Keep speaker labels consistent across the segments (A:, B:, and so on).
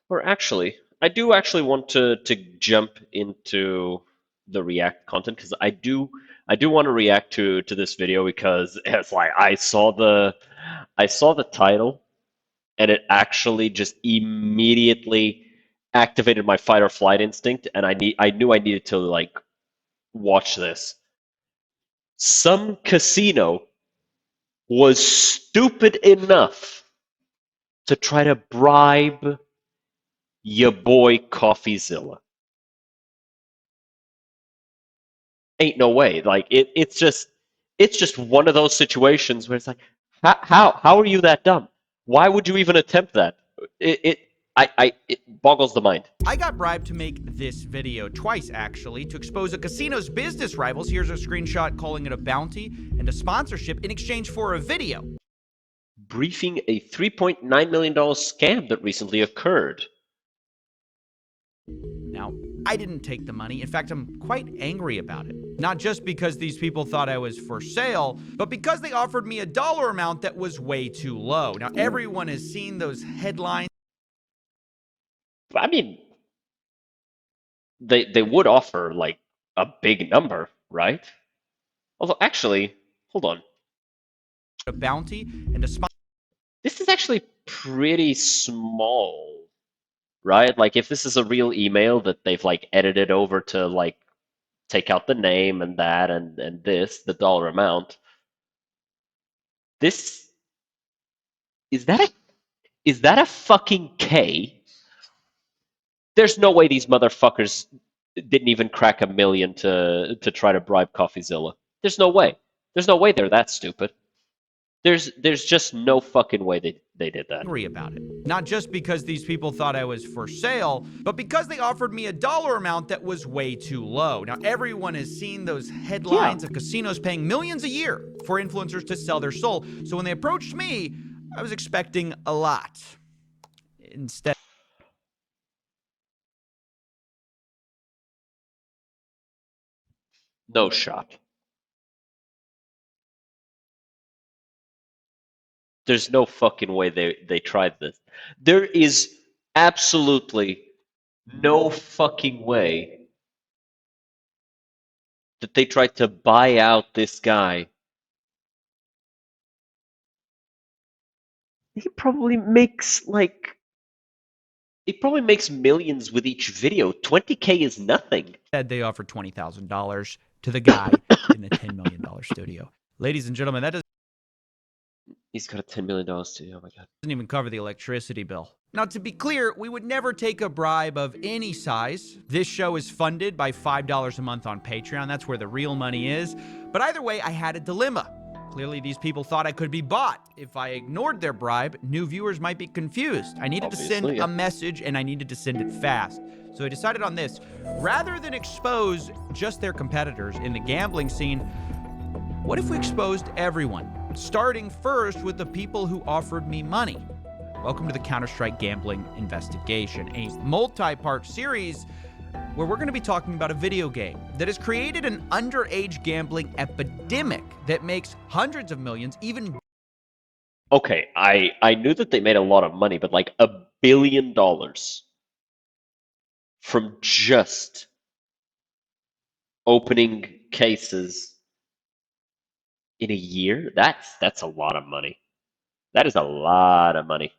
A: Or actually, I do actually want to jump into the React content because I do want to react to this video because it's like I saw the title and it actually just immediately activated my fight or flight instinct and I knew I needed to like watch this. Some casino was stupid enough to try to bribe your boy CoffeeZilla. Ain't no way. Like it's just one of those situations where it's like, how are you that dumb? Why would you even attempt that? It boggles the mind.
B: I got bribed to make this video twice, actually, to expose a casino's business rivals. Here's a screenshot calling it a bounty and a sponsorship in exchange for a video.
A: Briefing a $3.9 million scam that recently occurred.
B: Now, I didn't take the money. In fact, I'm quite angry about it. Not just because these people thought I was for sale, but because they offered me a dollar amount that was way too low. Now, everyone has seen those headlines.
A: I mean, they would offer like a big number, right? Although actually, hold on.
B: A bounty and a sponsor.
A: This is actually pretty small, right? Like if this is a real email that they've like edited over to like take out the name and that and this, the dollar amount. This is that a fucking K? There's no way these motherfuckers didn't even crack a million to try to bribe CoffeeZilla. There's no way. There's no way they're that stupid. There's just no fucking way they did that.
B: Angry about it. Not just because these people thought I was for sale, but because they offered me a dollar amount that was way too low. Now, everyone has seen those headlines of casinos paying millions a year for influencers to sell their soul. So when they approached me, I was expecting a lot. Instead,
A: No shot. There's no fucking way they tried this. There is absolutely no fucking way that they tried to buy out this guy. He probably makes like he probably makes millions with each video. 20K is nothing.
B: they offered $20,000 to the guy in a $10 million studio. Ladies and gentlemen, that doesn't
A: He's got a $10 million studio. Oh my god.
B: even cover the electricity bill. Now, to be clear, we would never take a bribe of any size. This show is funded by $5 a month on Patreon. That's where the real money is. But either way, I had a dilemma. Clearly, these people thought I could be bought. If I ignored their bribe, new viewers might be confused. I needed to send
A: Obviously, yeah.
B: a message, and I needed to send it fast. So I decided on this. Rather than expose just their competitors in the gambling scene, what if we exposed everyone? Starting first with the people who offered me money. Welcome to the Counter-Strike Gambling Investigation, a multi-part series where we're going to be talking about a video game that has created an underage gambling epidemic that makes hundreds of millions, even
A: Okay, I knew that they made a lot of money, but like $1 billion from just opening cases in a year? That's a lot of money. That is a lot of money.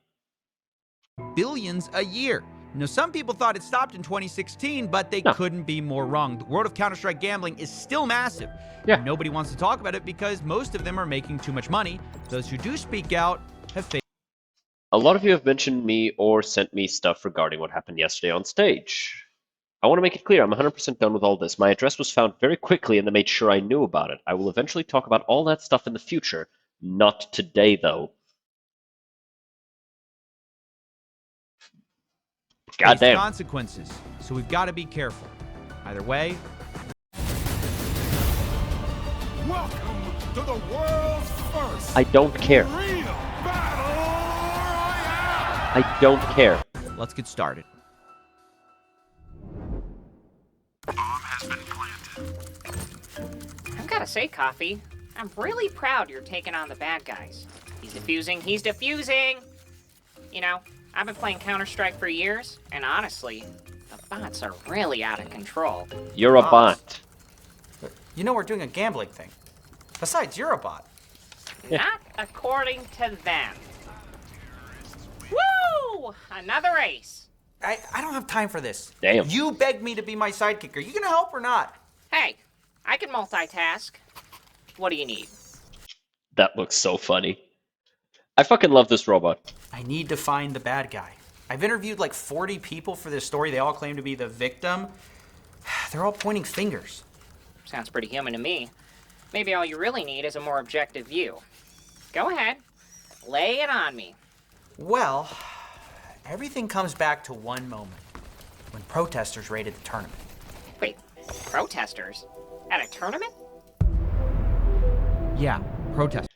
B: billions a year. Now, some people thought it stopped in 2016, but they
A: No.
B: couldn't be more wrong. The world of Counter-Strike gambling is still massive.
A: Yeah.
B: Nobody wants to talk about it because most of them are making too much money. Those who do speak out have faced
A: A lot of you have mentioned me or sent me stuff regarding what happened yesterday on stage. I want to make it clear, I'm 100% done with all this. My address was found very quickly and they made sure I knew about it. I will eventually talk about all that stuff in the future. Not today, though. Goddamn.
B: consequences. So we've got to be careful. Either way,
C: Welcome to the world's first
A: I don't care.
C: real battle royale.
A: I don't care.
B: let's get started.
D: I've got to say, Coffee, I'm really proud you're taking on the bad guys. He's defusing. You know, I've been playing Counter-Strike for years, and honestly, the bots are really out of control.
A: You're a
B: Bots?
A: bot.
B: You know we're doing a gambling thing. Besides, you're a bot.
D: Not according to them. Woo! Another ace.
B: I don't have time for this.
A: Damn.
B: You begged me to be my sidekick. Are you gonna help or not?
D: Hey, I can multitask. What do you need?
A: That looks so funny. I fucking love this robot.
B: I need to find the bad guy. I've interviewed like 40 people for this story. They all claim to be the victim. They're all pointing fingers.
D: Sounds pretty human to me. Maybe all you really need is a more objective view. Go ahead. Lay it on me.
B: Well, everything comes back to one moment when protesters raided the tournament.
D: Wait, protesters? At a tournament?
B: Yeah, protesters.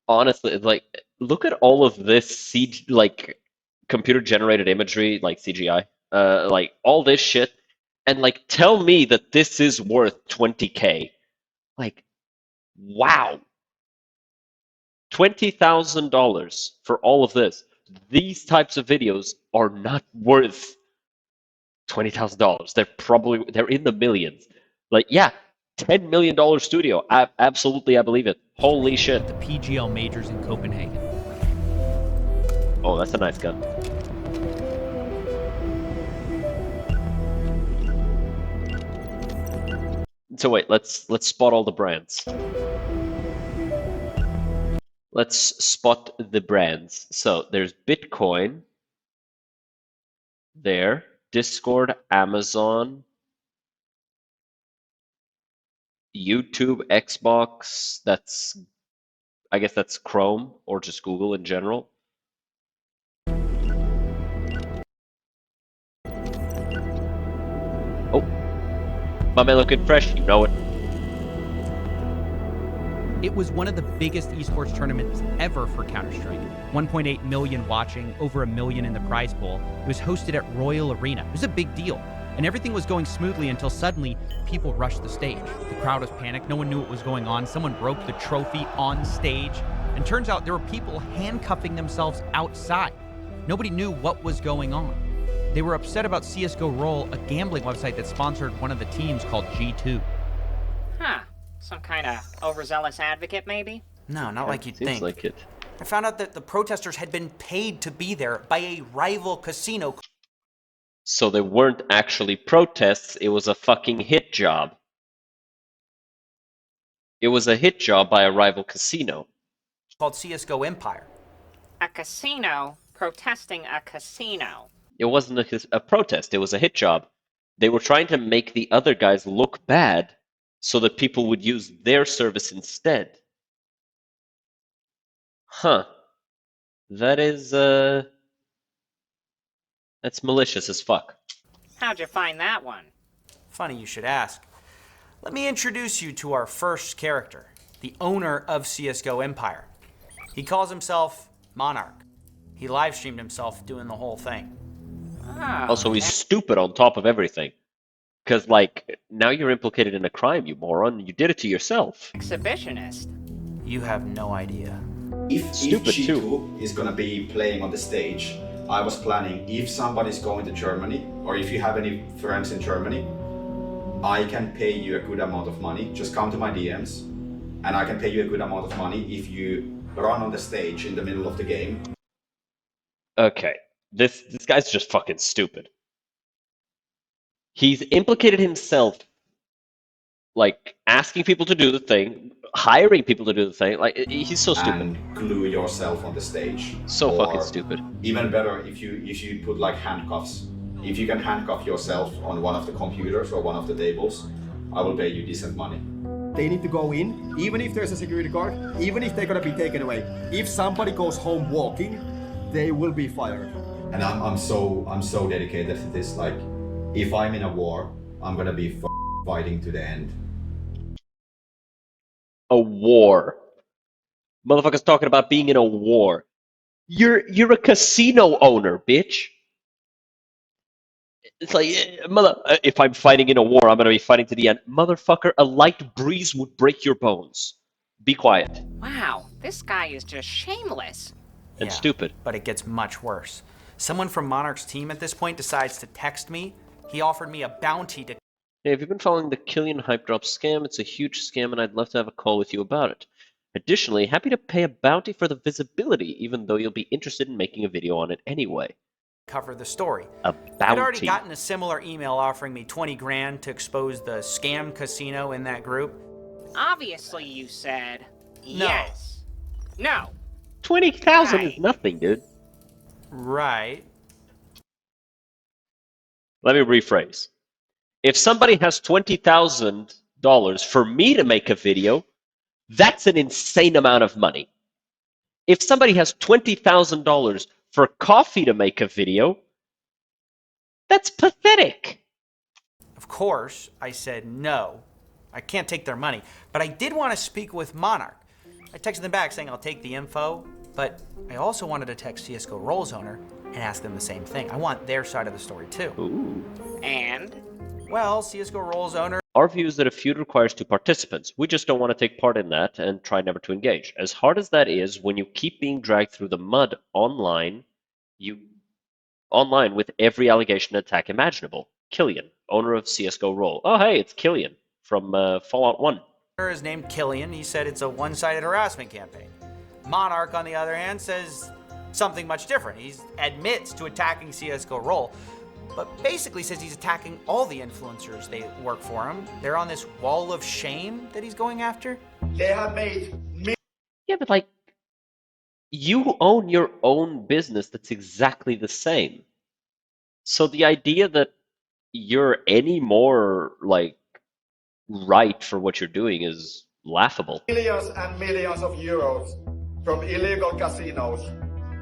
A: Honestly, like, look at all of this like computer-generated imagery, like CGI, like all this shit, and like tell me that this is worth 20K. Like, wow. $20,000 for all of this. These types of videos are not worth $20,000. They're in the millions. Like, yeah, $10 million studio. Absolutely, I believe it. Holy shit.
B: The PGL majors in Copenhagen.
A: Oh, that's a nice gun. So wait, let's spot all the brands. Let's spot the brands. So there's Bitcoin. There. Discord, Amazon, YouTube, Xbox. I guess that's Chrome or just Google in general. Oh, my man looking fresh. You know it.
B: It was one of the biggest esports tournaments ever for Counter-Strike. 1.8 million watching, over 1 million in the prize pool. It was hosted at Royal Arena. It was a big deal. And everything was going smoothly until suddenly people rushed the stage. The crowd was panicked. No one knew what was going on. Someone broke the trophy on stage. And turns out there were people handcuffing themselves outside. Nobody knew what was going on. They were upset about CSGO Roll, a gambling website that sponsored one of the teams called G2.
D: Huh. Some kind of overzealous advocate, maybe?
B: No, not like you'd
A: Seems
B: think.
A: like it.
B: I found out that the protesters had been paid to be there by a rival casino.
A: So they weren't actually protests, it was a fucking hit job. It was a hit job by a rival casino.
B: Called CSGO Empire.
D: A casino protesting a casino.
A: It wasn't a protest, it was a hit job. They were trying to make the other guys look bad so that people would use their service instead. Huh. That is, that's malicious as fuck.
D: How'd you find that one?
B: Funny you should ask. Let me introduce you to our first character, the owner of CSGO Empire. He calls himself Monarch. He live streamed himself doing the whole thing.
D: Oh,
A: Also, he's stupid on top of everything. Because, like, now you're implicated in a crime, you moron. You did it to yourself.
D: exhibitionist.
B: You have no idea.
E: If
A: Stupid
E: G2
A: too.
E: is gonna be playing on the stage, I was planning if somebody's going to Germany or if you have any friends in Germany, I can pay you a good amount of money. Just come to my DMs and I can pay you a good amount of money if you run on the stage in the middle of the game.
A: Okay, this guy's just fucking stupid. He's implicated himself, like, asking people to do the thing, hiring people to do the thing. Like, he's so stupid.
E: And glue yourself on the stage.
A: So
E: Or
A: fucking stupid.
E: Even better if you put like handcuffs. If you can handcuff yourself on one of the computers or one of the tables, I will pay you decent money.
F: They need to go in, even if there's a security guard, even if they're gonna be taken away. If somebody goes home walking, they will be fired.
E: And I'm so dedicated to this. Like, if I'm in a war, I'm gonna be fighting to the end.
A: A war. Motherfucker's talking about being in a war. You're a casino owner, bitch. It's like, if I'm fighting in a war, I'm gonna be fighting to the end. Motherfucker, a light breeze would break your bones. Be quiet.
D: Wow, this guy is just shameless.
A: and stupid.
B: But it gets much worse. Someone from Monarch's team at this point decides to text me. He offered me a bounty to...
A: Hey, if you've been following the Killian Hype Drop scam, it's a huge scam and I'd love to have a call with you about it. Additionally, happy to pay a bounty for the visibility, even though you'll be interested in making a video on it anyway.
B: cover the story.
A: A bounty.
B: I'd already gotten a similar email offering me 20 grand to expose the scam casino in that group.
D: Obviously you said
B: No.
D: yes. No.
A: 20,000
D: Right.
A: is nothing, dude.
B: Right.
A: Let me rephrase. If somebody has $20,000 for me to make a video, that's an insane amount of money. If somebody has $20,000 for coffee to make a video, that's pathetic.
B: Of course, I said no. I can't take their money. But I did want to speak with Monarch. I texted them back saying I'll take the info, but I also wanted to text CSGO Roll's owner and ask them the same thing. I want their side of the story too.
A: Ooh.
D: And
B: Well, CSGO Roll's owner...
A: Our view is that a feud requires two participants. We just don't want to take part in that and try never to engage. As hard as that is, when you keep being dragged through the mud online with every allegation and attack imaginable. Killian, owner of CSGO Roll. Oh, hey, it's Killian from Fallout 1.
B: is named Killian. He said it's a one-sided harassment campaign. Monarch, on the other hand, says something much different. He admits to attacking CSGO Roll, but basically says he's attacking all the influencers they work for him. They're on this wall of shame that he's going after.
C: They have made
A: Yeah, but like, you own your own business that's exactly the same. So the idea that you're any more, like, right for what you're doing is laughable.
C: millions and millions of euros from illegal casinos.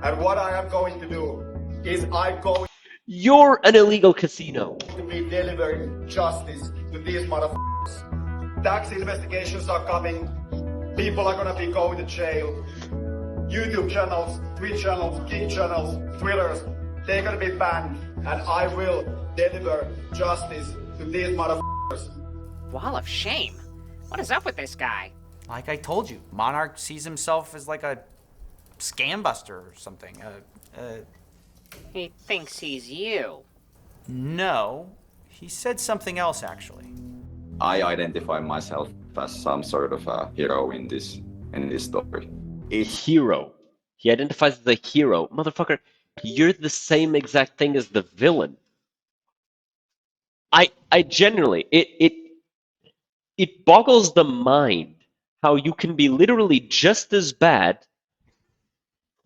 C: And what I am going to do is I'm going
A: You're an illegal casino.
C: to be delivering justice to these motherfuckers. Tax investigations are coming. People are gonna be going to jail. YouTube channels, Twitch channels, Kick channels, Twitters, they're gonna be banned. And I will deliver justice to these motherfuckers.
D: wall of shame. What is up with this guy?
B: Like I told you, Monarch sees himself as like a scam buster or something.
D: He thinks he's you.
B: No, he said something else actually.
G: I identify myself as some sort of a hero in this story. It's
A: Hero. He identifies as the hero. Motherfucker, you're the same exact thing as the villain. I genuinely, it boggles the mind how you can be literally just as bad,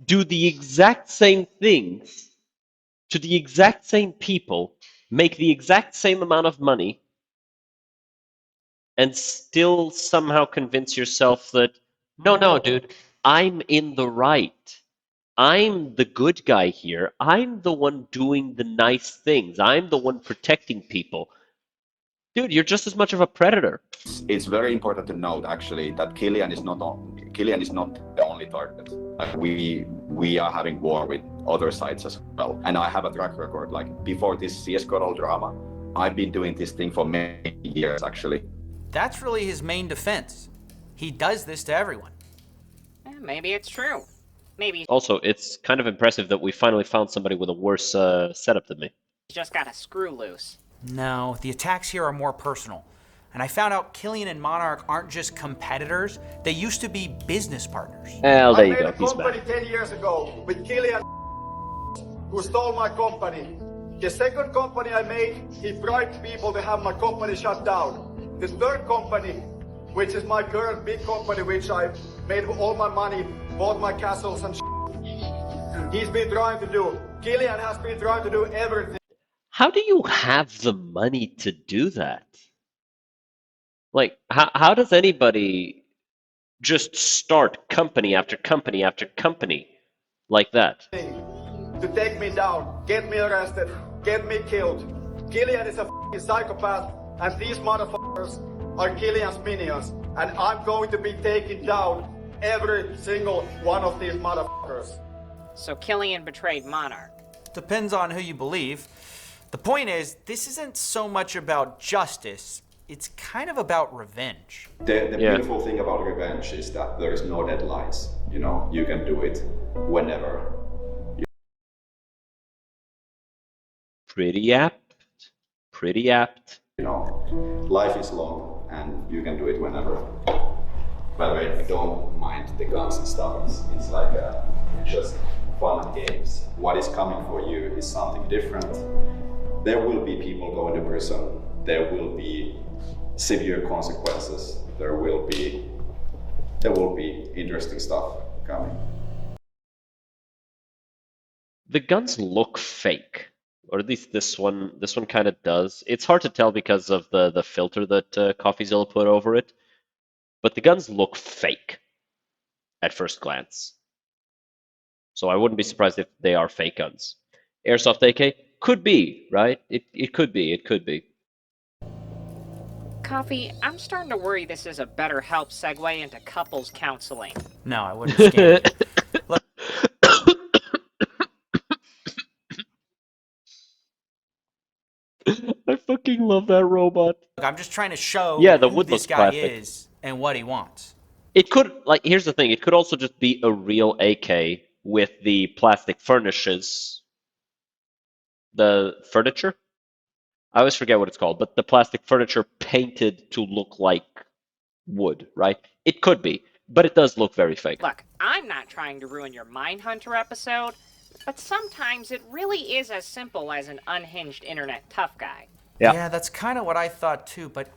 A: do the exact same things to the exact same people, make the exact same amount of money, and still somehow convince yourself that, no, dude, I'm in the right. I'm the good guy here. I'm the one doing the nice things. I'm the one protecting people. Dude, you're just as much of a predator.
G: it's very important to note actually that Killian is not the only target. Like, we are having war with other sites as well, and I have a track record. Like before this CS:GO drama, I've been doing this thing for many years actually.
B: That's really his main defense. He does this to everyone.
D: Maybe it's true. Maybe
A: Also, it's kind of impressive that we finally found somebody with a worse setup than me.
D: he's just got a screw loose.
B: No, the attacks here are more personal. And I found out Killian and Monarch aren't just competitors, they used to be business partners.
A: Well, there
C: I
A: you
C: made
A: go.
C: a
A: He's
C: company
A: back.
C: 10 years ago with Killian, who stole my company. The second company I made, he bribed people to have my company shut down. The third company, which is my current big company, which I made all my money, bought my castles and he's been trying to do. Killian has been trying to do everything.
A: How do you have the money to do that? Like, how does anybody just start company after company after company like that?
C: To take me down, get me arrested, get me killed. Killian is a f***ing psychopath, and these motherfuckers are Killian's minions, and I'm going to be taking down every single one of these motherfuckers.
D: So Killian betrayed Monarch.
B: Depends on who you believe. The point is, this isn't so much about justice, it's kind of about revenge.
E: The
A: Yeah.
E: beautiful thing about revenge is that there is no deadlines. You know, you can do it whenever.
A: Pretty apt. Pretty apt.
E: You know, life is long and you can do it whenever. By the way, I don't mind the guns and stuff. It's like just fun and games. What is coming for you is something different. There will be people going to prison. There will be severe consequences. There will be interesting stuff coming.
A: The guns look fake, or at least this one kind of does. It's hard to tell because of the filter that CoffeeZilla put over it, but the guns look fake at first glance. So I wouldn't be surprised if they are fake guns. Airsoft AK could be, right? It could be. It could be.
D: Coffee, I'm starting to worry this is a better help segue into couples counseling.
B: No, I wouldn't scare you. Look,
A: I fucking love that robot.
B: I'm just trying to show
A: Yeah, the
B: who
A: wood
B: this
A: looks
B: guy
A: plastic.
B: is and what he wants.
A: It could, like, here's the thing. It could also just be a real AK with the plastic furnishes. The furniture? I always forget what it's called, but the plastic furniture painted to look like wood, right? It could be, but it does look very fake.
D: Look, I'm not trying to ruin your Mindhunter episode, but sometimes it really is as simple as an unhinged internet tough guy.
A: Yeah.
B: Yeah, that's kind of what I thought too, but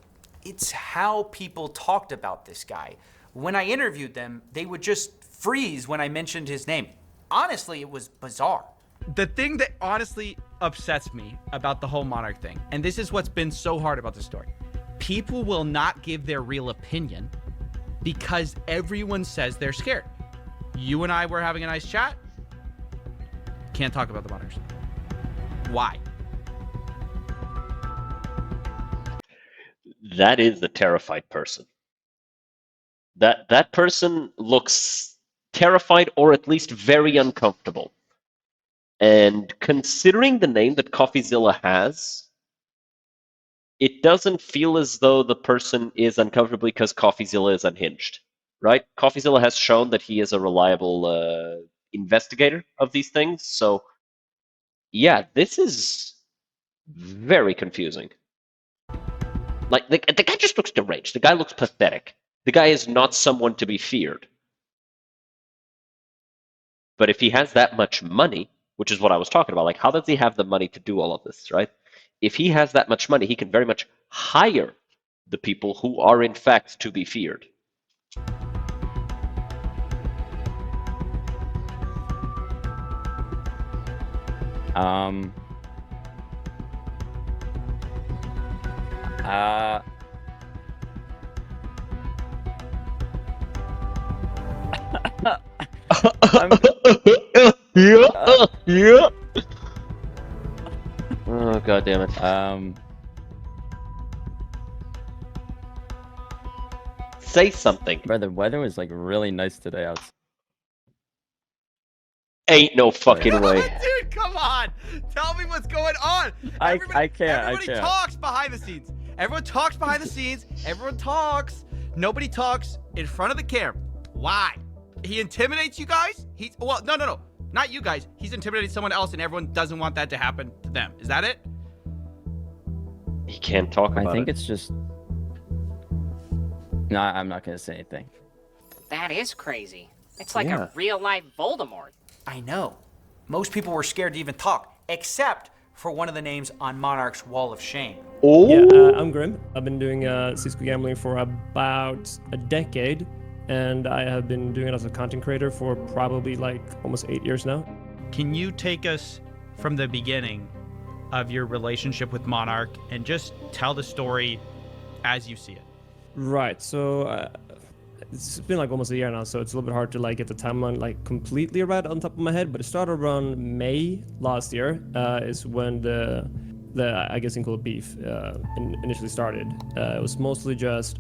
B: it's how people talked about this guy. When I interviewed them, they would just freeze when I mentioned his name. Honestly, it was bizarre. The thing that honestly upsets me about the whole Monarch thing, and this is what's been so hard about this story, people will not give their real opinion because everyone says they're scared. You and I were having a nice chat. Can't talk about the Monarchs. Why?
A: That is the terrified person. That person looks terrified or at least very uncomfortable. And considering the name that CoffeeZilla has, it doesn't feel as though the person is uncomfortable because CoffeeZilla is unhinged, right? CoffeeZilla has shown that he is a reliable investigator of these things. So, yeah, this is very confusing. Like, the guy just looks deranged. The guy looks pathetic. The guy is not someone to be feared. But if he has that much money, which is what I was talking about, like, how does he have the money to do all of this, right? If he has that much money, he can very much hire the people who are in fact to be feared. Yeah. Oh, god damn it. Say something.
H: Bro, the weather was like really nice today outside.
A: Ain't no fucking way.
B: Dude, come on! Tell me what's going on!
H: I can't.
B: Everybody talks behind the scenes. Everyone talks behind the scenes. Everyone talks. Nobody talks in front of the camera. Why? He intimidates you guys? Well, no. Not you guys. He's intimidating someone else and everyone doesn't want that to happen to them. Is that it?
A: He can't talk about it.
H: I think it's just... No, I'm not gonna say anything.
D: That is crazy. It's like
A: Yeah.
D: a real-life Voldemort.
B: I know. Most people were scared to even talk, except for one of the names on Monarch's Wall of Shame.
A: Oh,
I: Yeah, I'm Grim. I've been doing Cisco gambling for about a decade, and I have been doing it as a content creator for probably like almost 8 years now.
B: Can you take us from the beginning of your relationship with Monarch and just tell the story as you see it?
I: Right. So it's been like almost a year now, so it's a little bit hard to like get the timeline like completely right on top of my head. But it started around May last year. Is when the I guess you can call it beef initially started. It was mostly just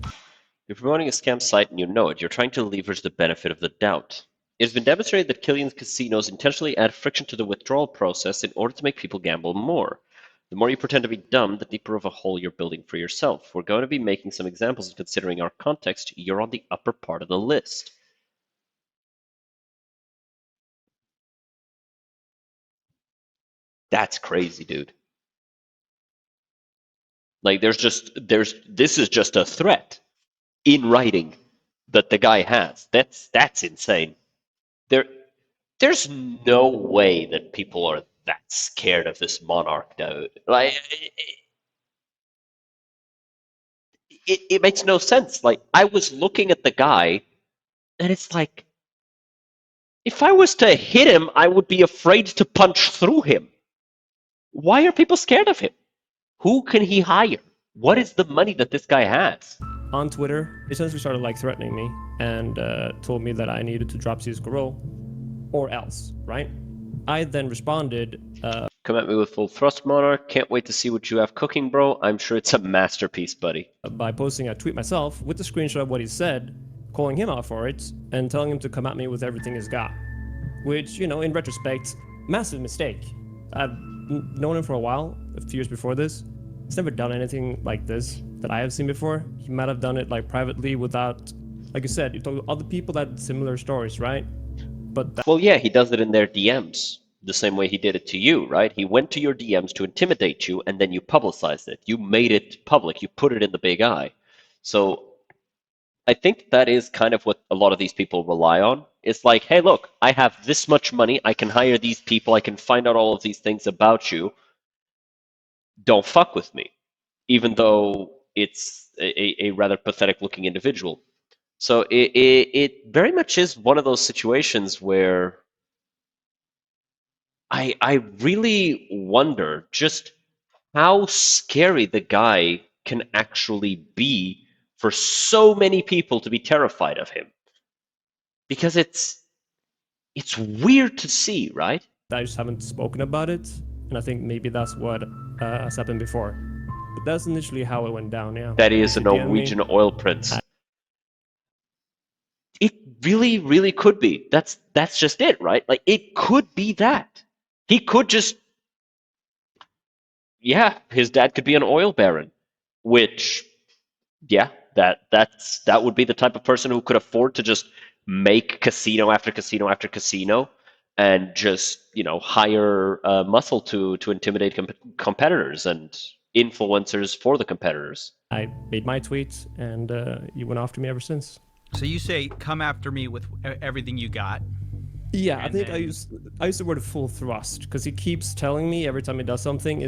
A: you're promoting a scam site and you know it. You're trying to leverage the benefit of the doubt. It has been demonstrated that Killian's casinos intentionally add friction to the withdrawal process in order to make people gamble more. The more you pretend to be dumb, the deeper of a hole you're building for yourself. We're going to be making some examples, and considering our context, you're on the upper part of the list. That's crazy, dude. Like this is just a threat in writing that the guy has. That's insane. There's no way that people are that scared of this monarch, dude. Like it makes no sense. Like I was looking at the guy, and it's like if I was to hit him, I would be afraid to punch through him. Why are people scared of him? Who can he hire? What is the money that this guy has?
I: On Twitter, he essentially started like threatening me and told me that I needed to drop CS:GO role or else, right? I then responded,
A: Come at me with full thrust, Monarch. Can't wait to see what you have cooking, bro. I'm sure it's a masterpiece, buddy.
I: by posting a tweet myself with a screenshot of what he said, calling him out for it, and telling him to come at me with everything he's got. Which, you know, in retrospect, massive mistake. I've known him for a while, a few years before this. He's never done anything like this that I have seen before. He might have done it like privately without, like you said, you talk to other people that had similar stories, right? But
A: Well, yeah, he does it in their DMs. The same way he did it to you, right? He went to your DMs to intimidate you, and then you publicized it. You made it public. You put it in the big eye. So I think that is kind of what a lot of these people rely on. It's like, hey, look, I have this much money. I can hire these people. I can find out all of these things about you. Don't fuck with me. Even though it's a rather pathetic looking individual. So it very much is one of those situations where I really wonder just how scary the guy can actually be for so many people to be terrified of him. Because it's weird to see, right?
I: I just haven't spoken about it, and I think maybe that's what has happened before. But that's initially how it went down, yeah.
A: That is a
I: He DM'd me.
A: Norwegian oil prince. It really, really could be. That's just it, right? Like it could be that. He could just yeah, his dad could be an oil baron, which yeah, that would be the type of person who could afford to just make casino after casino after casino and just, you know, hire muscle to intimidate competitors and influencers for the competitors.
I: I made my tweet, and you went after me ever since.
B: So you say, come after me with everything you got.
I: Yeah, I
B: And
I: think
B: then-
I: I used the word full thrust because he keeps telling me every time he does something,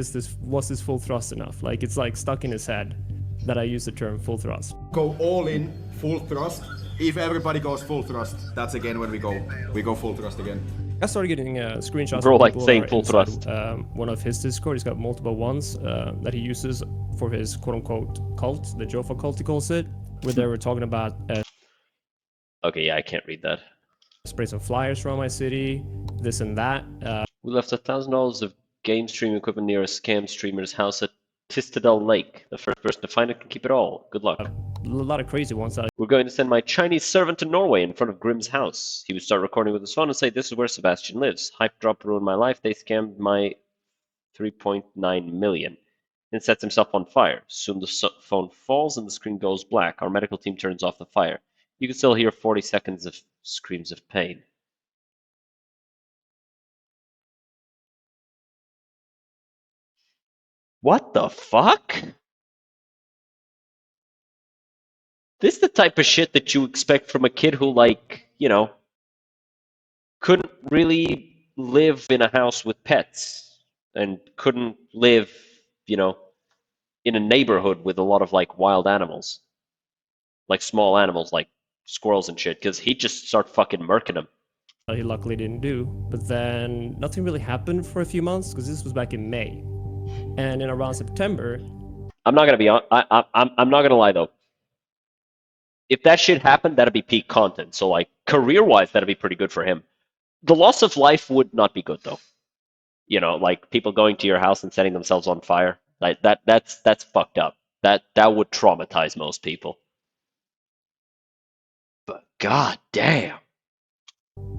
I: was this full thrust enough? Like it's like stuck in his head that I use the term full thrust.
F: Go all in, full thrust. If everybody goes full thrust, that's again when we go full thrust again.
I: I started getting screenshots.
A: Bro,
I: of
A: like
I: people
A: saying
I: that are
A: full
I: inside,
A: thrust.
I: One of his Discord, he's got multiple ones that he uses for his quote-unquote cult, the Jofa cult he calls it, where they were talking about
A: Okay, yeah, I can't read that.
I: spray some flyers around my city, this and that.
A: We left $1,000 of game stream equipment near a scam streamer's house at Tistadel Lake. The first person to find it can keep it all. Good luck.
I: A lot of crazy ones that
A: We're going to send my Chinese servant to Norway in front of Grimm's house. He would start recording with his phone and say, "This is where Sebastian lives. Hype drop ruined my life. They scammed my 3.9 million." And sets himself on fire. Soon the phone falls and the screen goes black. Our medical team turns off the fire. You can still hear 40 seconds of screams of pain. What the fuck? This is the type of shit that you expect from a kid who, like, you know, couldn't really live in a house with pets and couldn't live, you know, in a neighborhood with a lot of, like, wild animals. Like, small animals, like squirrels and shit, because he'd just start fucking murking them.
I: he luckily didn't do. But then nothing really happened for a few months because this was back in May, and in around September,
A: I'm not gonna be on. I'm not gonna lie though. If that shit happened, that'd be peak content. So like career-wise, that'd be pretty good for him. The loss of life would not be good though. You know, like people going to your house and setting themselves on fire. Like that's fucked up. That would traumatize most people. But god damn.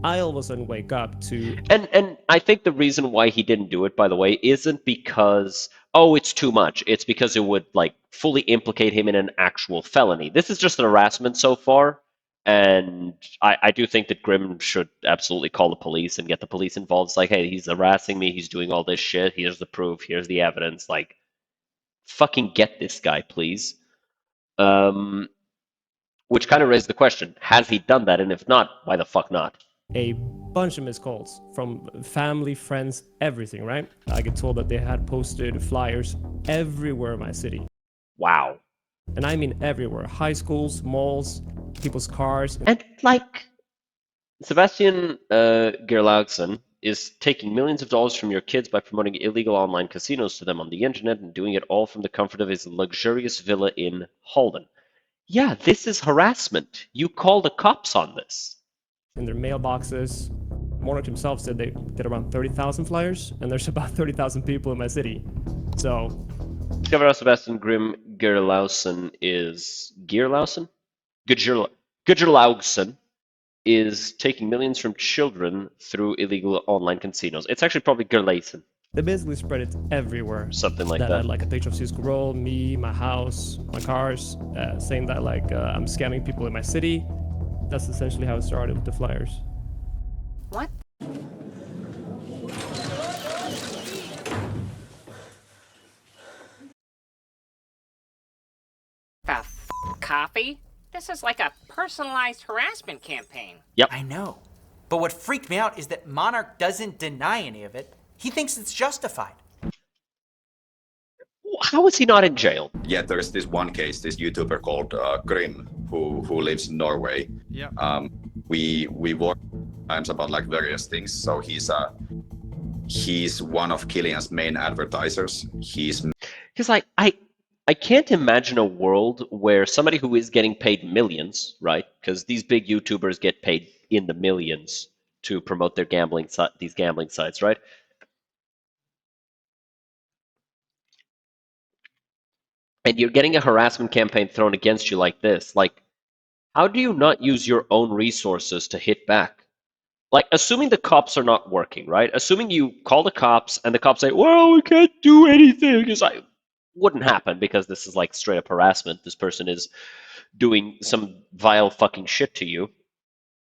I: I all of a sudden wake up to
A: And I think the reason why he didn't do it, by the way, isn't because oh it's too much. It's because it would like fully implicate him in an actual felony. This is just an harassment so far, And I do think that Grimm should absolutely call the police and get the police involved. It's like, hey, he's harassing me, he's doing all this shit, here's the proof, here's the evidence. Like, fucking get this guy, please. Which kind of raised the question, has he done that? And if not, why the fuck not?
I: A bunch of missed calls from family, friends, everything, right? I get told that they had posted flyers everywhere in my city.
A: Wow.
I: And I mean everywhere. High schools, malls, people's cars.
A: And like, Sebastian Gerlaugsen is taking millions of dollars from your kids by promoting illegal online casinos to them on the internet and doing it all from the comfort of his luxurious villa in Halden. Yeah, this is harassment. You call the cops on this.
I: In their mailboxes. Monarch himself said they did around 30,000 flyers, and there's about 30,000 people in my city. So
A: Discover how Sebastian Grimm Gerlausen is Gerlausen is taking millions from children through illegal online casinos. It's actually probably Gerlausen.
I: they basically spread it everywhere.
A: Something like
I: that
A: that.
I: had like a picture of Cisco Roll, me, my house, my cars, saying that like I'm scamming people in my city. That's essentially how it started with the flyers.
D: What? Coffee? This is like a personalized harassment campaign.
A: Yep.
J: I know. But what freaked me out is that Monarch doesn't deny any of it. He thinks it's justified.
A: How is he not in jail?
G: Yeah, there's this one case, this YouTuber called Grim, who lives in Norway.
B: Yeah.
G: We work times about like various things. So he's one of Killian's main advertisers.
A: Because I can't imagine a world where somebody who is getting paid millions, right? Because these big YouTubers get paid in the millions to promote their these gambling sites, right? And you're getting a harassment campaign thrown against you like this. Like, how do you not use your own resources to hit back? Like, assuming the cops are not working, right? Assuming you call the cops and the cops say, well, we can't do anything. Because wouldn't happen because this is like straight up harassment. This person is doing some vile fucking shit to you.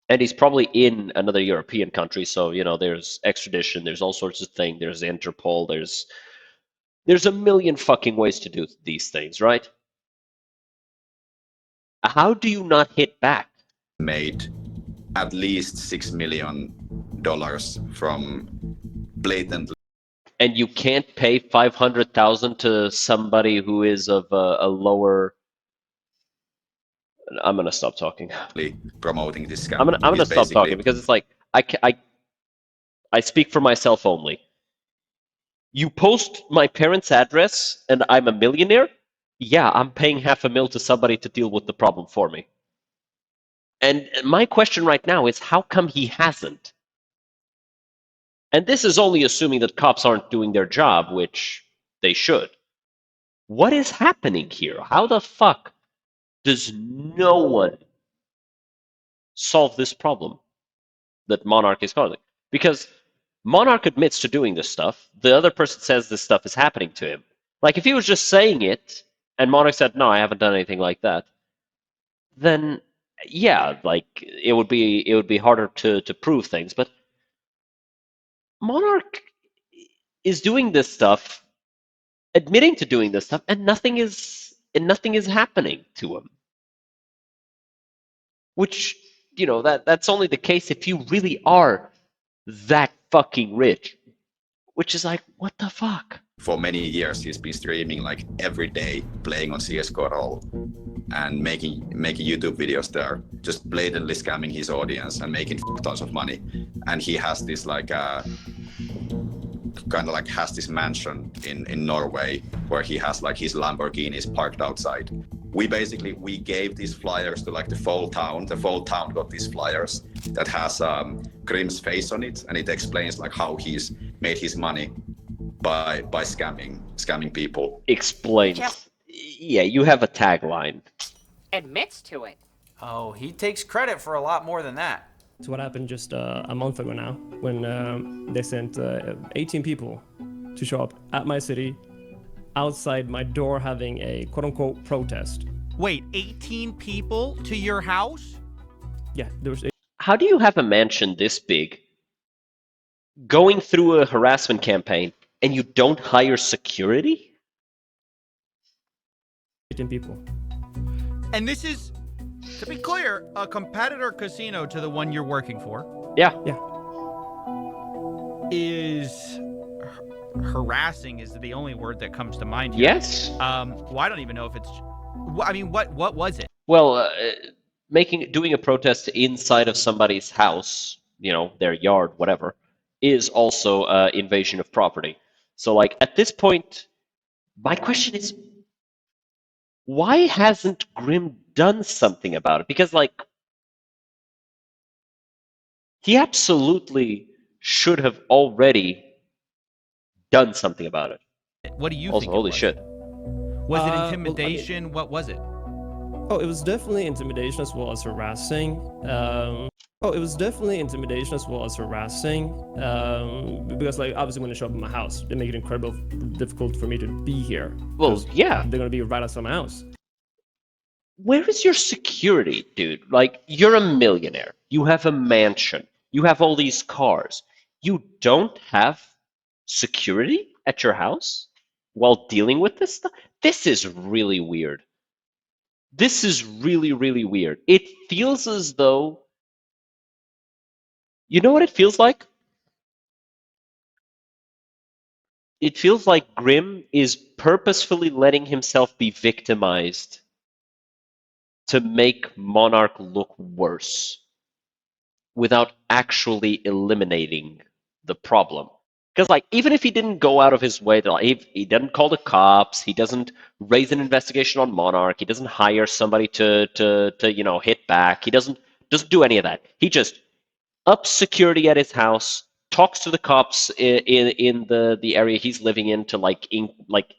A: And he's probably in another European country. So, you know, there's extradition, there's all sorts of things. There's Interpol, there's a million fucking ways to do these things, right? How do you not hit back?
G: Made at least $6 million from blatantly.
A: And you can't pay $500,000 to somebody who is of a lower. I'm gonna stop talking.
G: Promoting this scam.
A: I'm gonna stop talking because it's like I speak for myself only. You post my parents' address and I'm a millionaire? Yeah, I'm paying $500,000 to somebody to deal with the problem for me. And my question right now is how come he hasn't? And this is only assuming that cops aren't doing their job, which they should. What is happening here? How the fuck does no one solve this problem that Monarch is causing? Because Monarch admits to doing this stuff. The other person says this stuff is happening to him. Like, if he was just saying it, and Monarch said, no, I haven't done anything like that, then, yeah, like, it would be harder to prove things. But Monarch is doing this stuff, admitting to doing this stuff, and nothing is happening to him. Which, you know, that's only the case if you really are that fucking rich. Which is like, what the fuck?
G: For many years, he's been streaming like every day, playing on CS:GO and making YouTube videos there, just blatantly scamming his audience and making tons of money. And he has this like kind of like has this mansion in Norway where he has like his Lamborghinis parked outside. We gave these flyers to like the full town. The full town got these flyers that has Grimm's face on it, and it explains like how he's made his money by scamming people.
A: Explains. Yeah, you have a tagline.
D: Admits to it.
J: Oh, he takes credit for a lot more than that.
I: So what happened just a month ago now, when they sent 18 people to show up at my city, outside my door having a quote-unquote protest.
B: Wait, 18 people to your house?
I: Yeah, there was
A: How do you have a mansion this big, going through a harassment campaign, and you don't hire security?
I: 18 people.
B: And this is, to be clear, a competitor casino to the one you're working for.
A: Yeah.
I: Yeah.
B: Is harassing is the only word that comes to mind here.
A: Yes.
B: Well, I don't even know if it's. I mean, what was it?
A: Well, doing a protest inside of somebody's house, their yard, whatever, is also invasion of property. So, like, at this point, my question is, why hasn't Grimm done something about it? Because, like, he absolutely should have already done something about it.
B: What do you
A: Also,
B: think?
A: holy
B: it was?
A: shit.
B: Was it
I: Well, I mean-
B: intimidation? What was it?
I: Oh, it was definitely intimidation as well as harassing. Oh, it was definitely intimidation as well as harassing. Because, like, obviously when they show up at my house, they make it incredibly difficult for me to be here.
A: Well,
I: 'cause
A: yeah.
I: They're gonna be right outside my house.
A: Where is your security, dude? Like, you're a millionaire. You have a mansion. You have all these cars. You don't have security at your house while dealing with this stuff? This is really weird. This is really, really weird. It feels as though. You know what it feels like? It feels like Grimm is purposefully letting himself be victimized to make Monarch look worse without actually eliminating the problem. Because, like, even if he didn't go out of his way, to, like, he doesn't call the cops, he doesn't raise an investigation on Monarch, he doesn't hire somebody to hit back, he doesn't do any of that. He just ups security at his house, talks to the cops in the area he's living in to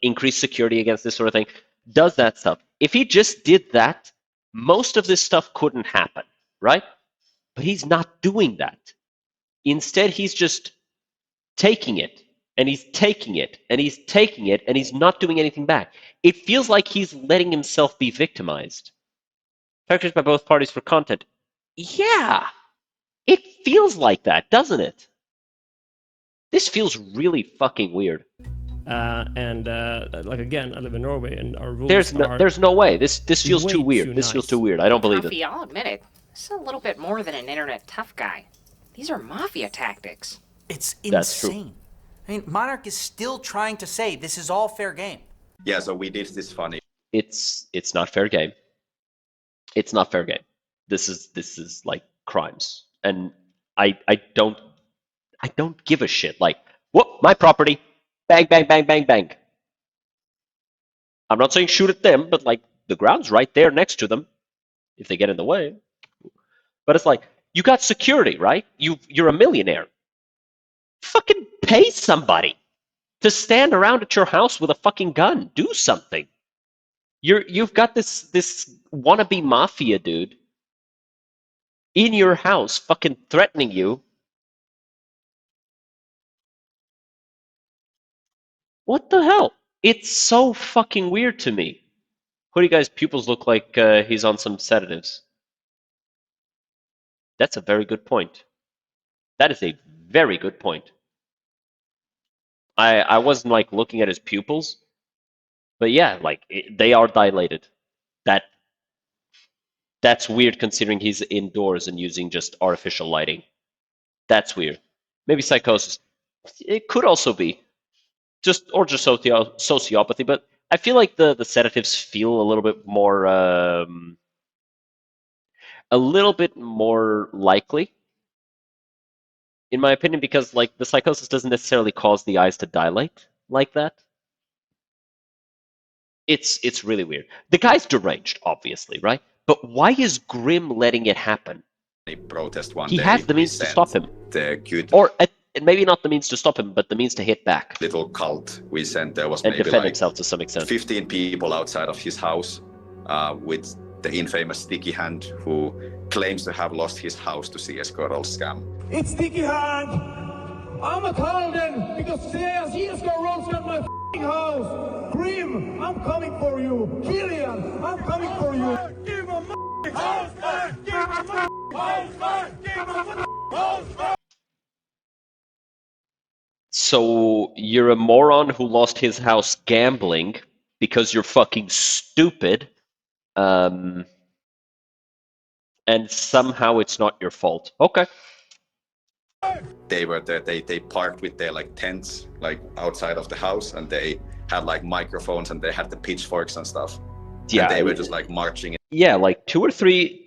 A: increase security against this sort of thing, does that stuff. If he just did that, most of this stuff couldn't happen, right? But he's not doing that. Instead, he's just taking it, and he's taking it, and he's taking it, and he's not doing anything back. It feels like he's letting himself be victimized. Characters by both parties for content. Yeah, it feels like that, doesn't it? This feels really fucking weird.
I: Like, again, I live in Norway, and our rules
A: There's no way. This feels
I: way
A: too weird.
I: too
A: This feels
I: nice.
A: too weird. I don't believe it.
D: Coffee, I'll admit it. This is a little bit more than an internet tough guy. These are mafia tactics.
J: It's
A: That's true.
J: insane. I mean, Monarch is still trying to say this is all fair game.
G: Yeah, so we did this funny.
A: It's not fair game. It's not fair game. This is like crimes, and I don't give a shit. Like, whoop, my property, bang, bang, bang, bang, bang. I'm not saying shoot at them, but like the ground's right there next to them, if they get in the way. But it's like you got security, right? You're a millionaire. Fucking pay somebody to stand around at your house with a fucking gun. Do something. You've got this wannabe mafia dude in your house fucking threatening you. What the hell? It's so fucking weird to me. What do you guys' pupils look like he's on some sedatives? That's a very good point. That is a very good point. I wasn't like looking at his pupils, but yeah, like they are dilated. That's weird considering he's indoors and using just artificial lighting. That's weird. Maybe psychosis. It could also be just sociopathy, but I feel like the sedatives feel a little bit more likely, in my opinion, because like the psychosis doesn't necessarily cause the eyes to dilate like that. It's really weird. The guy's deranged, obviously, right? But why is Grimm letting it happen?
G: Protest one
A: He
G: day.
A: has the
G: we
A: means to
G: sent
A: stop him.
G: The cute
A: Or maybe not the means to stop him, but the means to hit back
G: little cult we sent. There was
A: and
G: maybe
A: defend
G: like
A: himself to some extent.
G: 15 people outside of his house with the infamous Sticky Hand who claims to have lost his house to CS:GO scam.
K: It's Sticky Hand! I'm a Calden because CS:GO rolls got my house! Grim, I'm coming for you! Killian, I'm coming for you! Give my house back! Give my
A: So you're a moron who lost his house gambling because you're fucking stupid, and somehow it's not your fault. Okay.
G: They were there. They parked with their like tents like outside of the house, and they had like microphones and they had the pitchforks and stuff.
A: Yeah,
G: And they were just like marching.
A: yeah, like two or three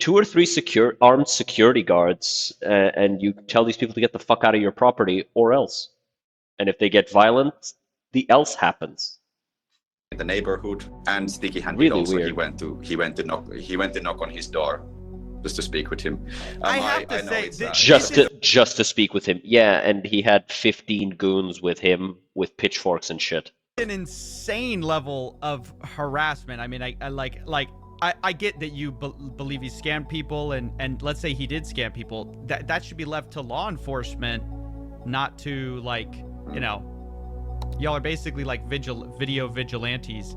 A: armed security guards, and you tell these people to get the fuck out of your property or else. And if they get violent, the else happens.
G: In the neighborhood, and Sticky Handed
A: Really
G: also
A: weird.
G: he went to knock on his door just to speak with him.
B: I have to
G: know
B: say,
G: it's,
A: Just to speak with him. Yeah, and he had 15 goons with him with pitchforks and shit.
B: an insane level of harassment. I mean, I get that you believe he scammed people, and let's say he did scam people. That should be left to law enforcement, not to like, you know, y'all are basically like video vigilantes,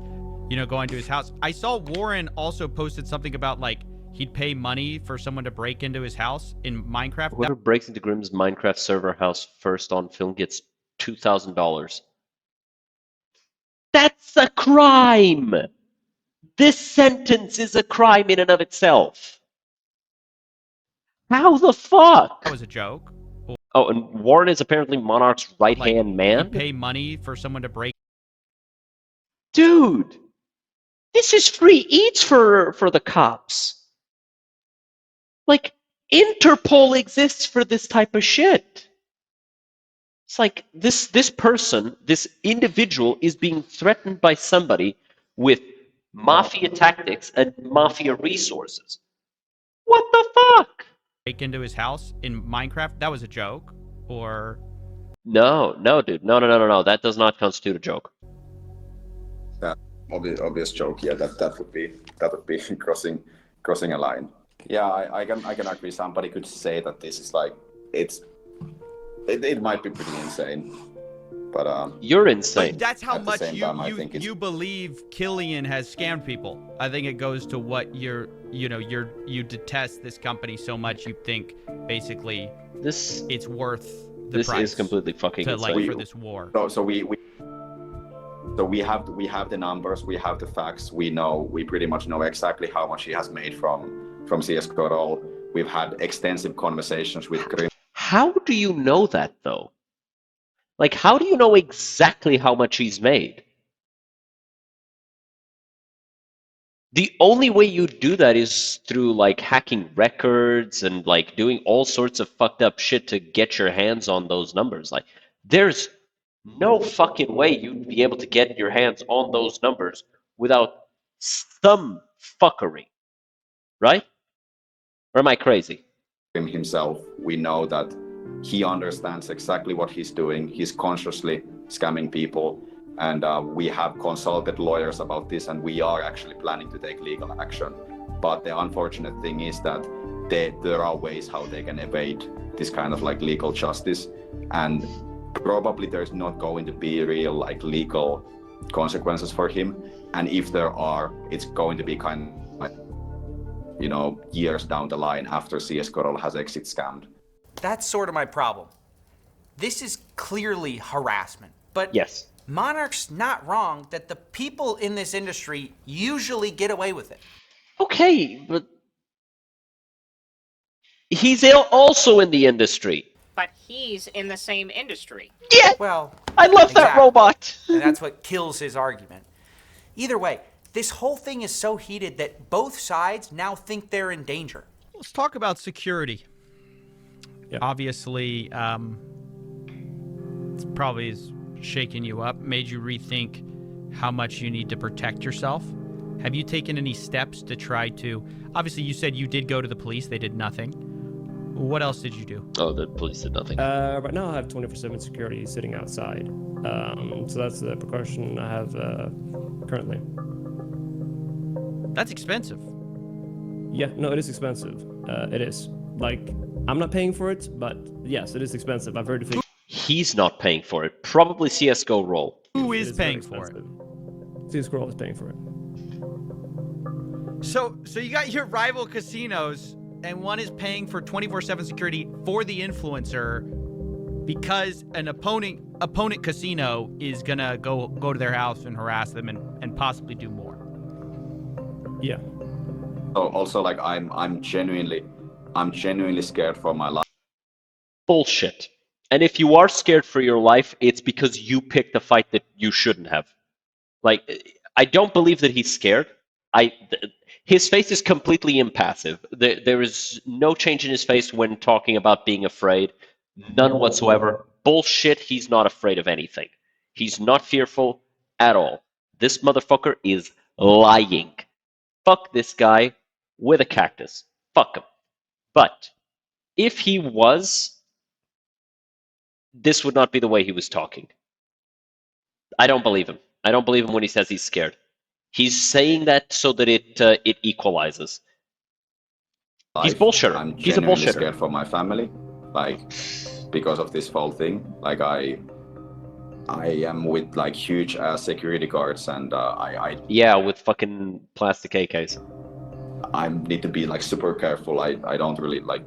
B: you know, going to his house. I saw Warren also posted something about like he'd pay money for someone to break into his house in Minecraft.
A: Whoever breaks into Grimm's Minecraft server house first on film gets $2,000. That's a crime! This sentence is a crime in and of itself. How the fuck?
B: That was a joke.
A: Oh, and Warren is apparently Monarch's right-hand man?
B: He'd pay money for someone to break.
A: Dude! This is free eats for the cops. Like, Interpol exists for this type of shit. It's like this person, this individual is being threatened by somebody with mafia tactics and mafia resources. What the fuck?
B: Break into his house in Minecraft. That was a joke. Or
A: No, dude. No. That does not constitute a joke.
G: that obvious joke. Yeah, that would be crossing a line. Yeah, I can agree. Somebody could say that this is like it might be pretty insane, but
A: You're insane.
B: But that's how
G: At the
B: much
G: same time, I think
B: you believe Killian has scammed people. I think it goes to what you detest this company so much you think basically it's worth the
A: This
B: price
A: is completely fucking
B: to
A: insane.
B: like for this war.
G: so we have the numbers, we have the facts, we pretty much know exactly how much he has made from CS:GO Roll. We've had extensive conversations with Grim.
A: How do you know that, though? Like, how do you know exactly how much he's made? The only way you do that is through, like, hacking records and, like, doing all sorts of fucked up shit to get your hands on those numbers. Like, there's no fucking way you'd be able to get your hands on those numbers without some fuckery. Right? Or am I crazy?
G: Him himself, we know that he understands exactly what he's doing. He's consciously scamming people, and we have consulted lawyers about this, and we are actually planning to take legal action. But the unfortunate thing is that there are ways how they can evade this kind of like legal justice, and probably there's not going to be real like legal consequences for him. And if there are, it's going to be kind of like, you know, years down the line after CS:GO has exit scammed.
J: That's sort of my problem. This is clearly harassment, but
A: Yes.
J: Monarch's not wrong that the people in this industry usually get away with it.
A: Okay, but he's also in the industry.
D: But he's in the same industry.
A: Yeah,
J: Well,
A: I love that
J: exactly.
A: robot.
J: And that's what kills his argument. Either way, this whole thing is so heated that both sides now think they're in danger.
B: Let's talk about security.
I: Yeah.
B: Obviously, it's probably is shaking you up, made you rethink how much you need to protect yourself. Have you taken any steps to try to? Obviously, you said you did go to the police. They did nothing. What else did you do?
A: Oh, the police did nothing.
I: Right now I have 24/7 security sitting outside. So that's the precaution I have currently.
B: That's expensive.
I: Yeah, no, it is expensive. It is. Like, I'm not paying for it, but yes, it is expensive. I've heard of
A: He's not paying for it. Probably CS:GO Roll.
B: Who
I: it
B: is
I: is very
B: paying for it?
I: expensive. CS:GO Roll is paying for it.
B: So you got your rival casinos and one is paying for 24/7 security for the influencer because an opponent casino is gonna go to their house and harass them and possibly do more.
I: Yeah.
G: So also, like, I'm genuinely scared for my life.
A: Bullshit. And if you are scared for your life, it's because you picked a fight that you shouldn't have. Like, I don't believe that he's scared. His face is completely impassive. There is no change in his face when talking about being afraid. None whatsoever. Bullshit. He's not afraid of anything. He's not fearful at all. This motherfucker is lying. Fuck this guy with a cactus. Fuck him. But if he was, this would not be the way he was talking. I don't believe him. I don't believe him when he says he's scared. He's saying that so that it equalizes. He's bullshitter.
G: I'm
A: He's a
G: genuinely
A: bullshitter.
G: scared for my family, like, because of this whole thing. Like, I am with like huge security guards, and
A: yeah, with fucking plastic AKs.
G: I need to be like super careful. I don't really like.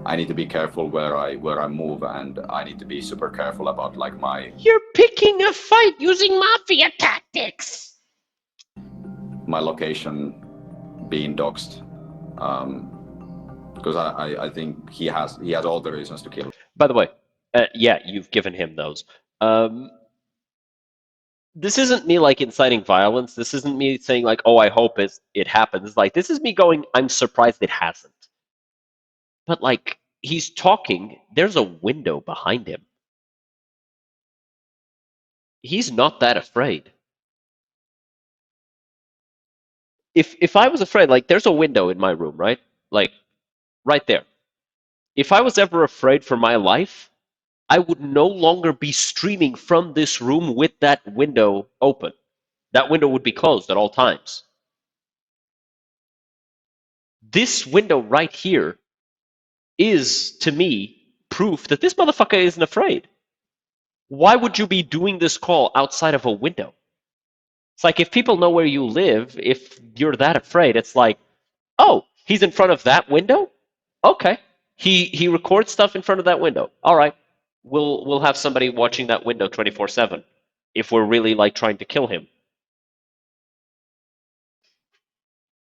G: I need to be careful where I move, and I need to be super careful about like my.
A: You're picking a fight using mafia tactics.
G: My location being doxxed, because I think he has all the reasons to kill.
A: By the way, yeah, you've given him those. This isn't me like inciting violence. This isn't me saying like, oh, I hope it happens. Like, this is me going, I'm surprised it hasn't. But like, he's talking. There's a window behind him. He's not that afraid. If I was afraid, like, there's a window in my room, right? Like, right there. If I was ever afraid for my life, I would no longer be streaming from this room with that window open. That window would be closed at all times. This window right here is, to me, proof that this motherfucker isn't afraid. Why would you be doing this call outside of a window? It's like, if people know where you live, if you're that afraid, it's like, oh, he's in front of that window? Okay. He records stuff in front of that window. All right. We'll have somebody watching that window 24/7 if we're really like trying to kill him.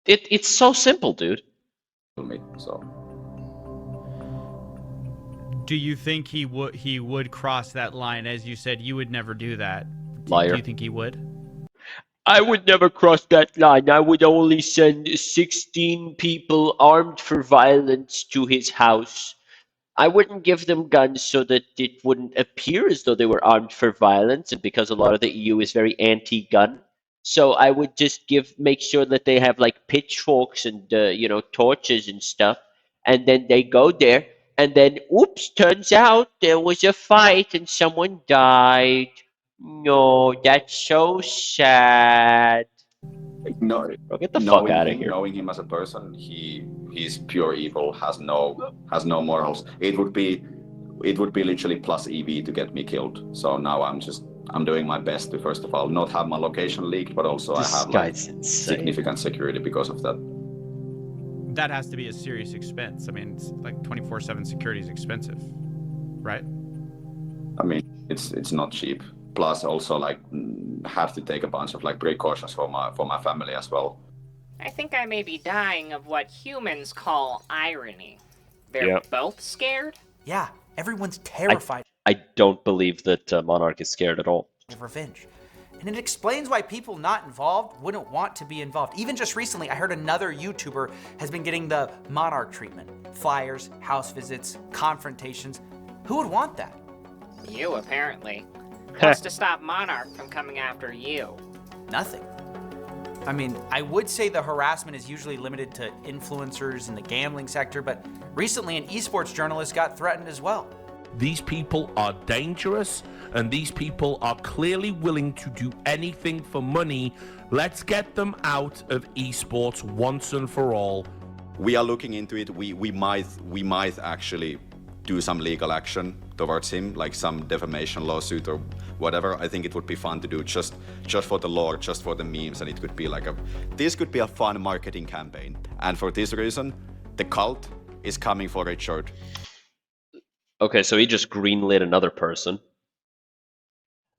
A: It's so simple, dude.
G: So.
B: Do you think he would cross that line? As you said, you would never do that.
A: Liar.
B: Do you think he would?
A: I would never cross that line. I would only send 16 people armed for violence to his house. I wouldn't give them guns so that it wouldn't appear as though they were armed for violence, and because a lot of the EU is very anti-gun. So I would just make sure that they have like pitchforks and torches and stuff, and then they go there, and then oops, turns out there was a fight and someone died. No, that's so sad.
G: No,
A: Bro, get the fuck out of here.
G: Knowing him as a person, he's pure evil, has no morals. It would be literally plus EV to get me killed. So now I'm doing my best to, first of all, not have my location leaked, but also I have like significant security because of that.
B: That has to be a serious expense. I mean, it's like 24/7 security is expensive, right?
G: I mean, it's not cheap. Plus, also like have to take a bunch of like precautions for my family as well.
D: I think I may be dying of what humans call irony. They're both scared?
J: Yeah, everyone's terrified
A: I don't believe that Monarch is scared at all.
J: of revenge. And it explains why people not involved wouldn't want to be involved. Even just recently, I heard another YouTuber has been getting the Monarch treatment. Flyers, house visits, confrontations. Who would want that?
D: You, apparently. What's to stop Monarch from coming after you?
J: Nothing. I mean, I would say the harassment is usually limited to influencers in the gambling sector, but recently an esports journalist got threatened as well.
L: These people are dangerous, and these people are clearly willing to do anything for money. Let's get them out of esports once and for all.
G: We are looking into it. We might actually do some legal action towards him, like some defamation lawsuit or whatever. I think it would be fun to do just for the lore, just for the memes, and it could be like this could be a fun marketing campaign. And for this reason, the cult is coming for Richard.
A: Okay, so he just greenlit another person.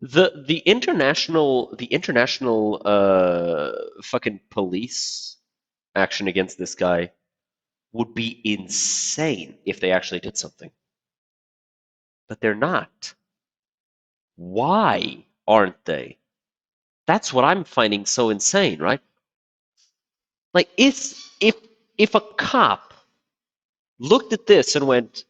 A: The international fucking police action against this guy would be insane if they actually did something. But they're not. Why aren't they? That's what I'm finding so insane, right? Like, if a cop looked at this and went,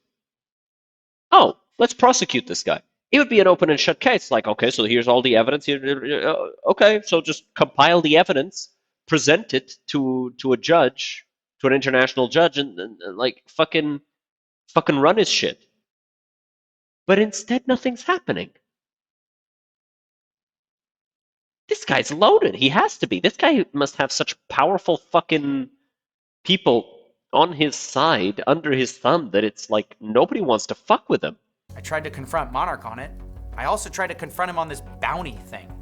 A: "Oh, let's prosecute this guy," it would be an open and shut case. Like, okay, so here's all the evidence. Okay, so just compile the evidence, present it to a judge, to an international judge, and like fucking run his shit. But instead, nothing's happening. This guy's loaded. He has to be. This guy must have such powerful fucking people on his side, under his thumb, that it's like nobody wants to fuck with him.
J: I tried to confront Monarch on it. I also tried to confront him on this bounty thing.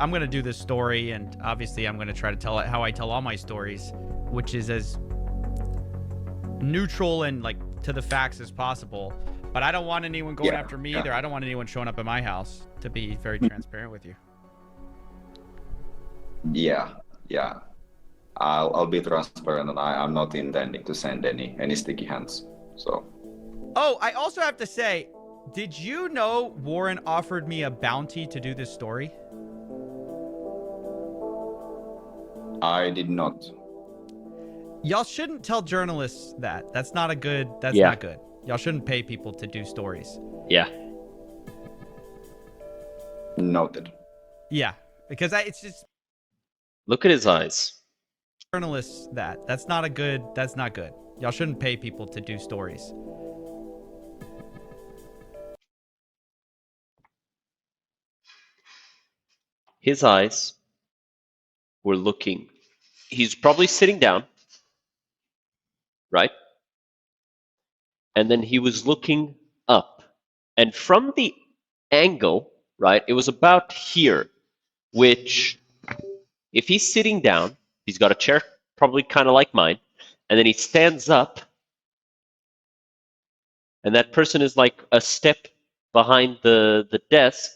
B: I'm going to do this story, and obviously I'm going to try to tell it how I tell all my stories, which is as neutral and like to the facts as possible. But I don't want anyone going after me either. I don't want anyone showing up at my house, to be very transparent with you.
G: Yeah. I'll be transparent, and I'm not intending to send any sticky hands. So.
B: Oh, I also have to say, did you know Warren offered me a bounty to do this story?
G: I did not.
B: Y'all shouldn't tell journalists that. That's not good. Y'all shouldn't pay people to do stories.
A: Yeah.
G: Noted.
B: Yeah, because it's just...
A: Look at his eyes.
B: Journalists that. That's not good. Y'all shouldn't pay people to do stories.
A: His eyes were looking. He's probably sitting down, right? And then he was looking up. And from the angle, right, it was about here, which, if he's sitting down, he's got a chair probably kind of like mine, and then he stands up, and that person is like a step behind the desk.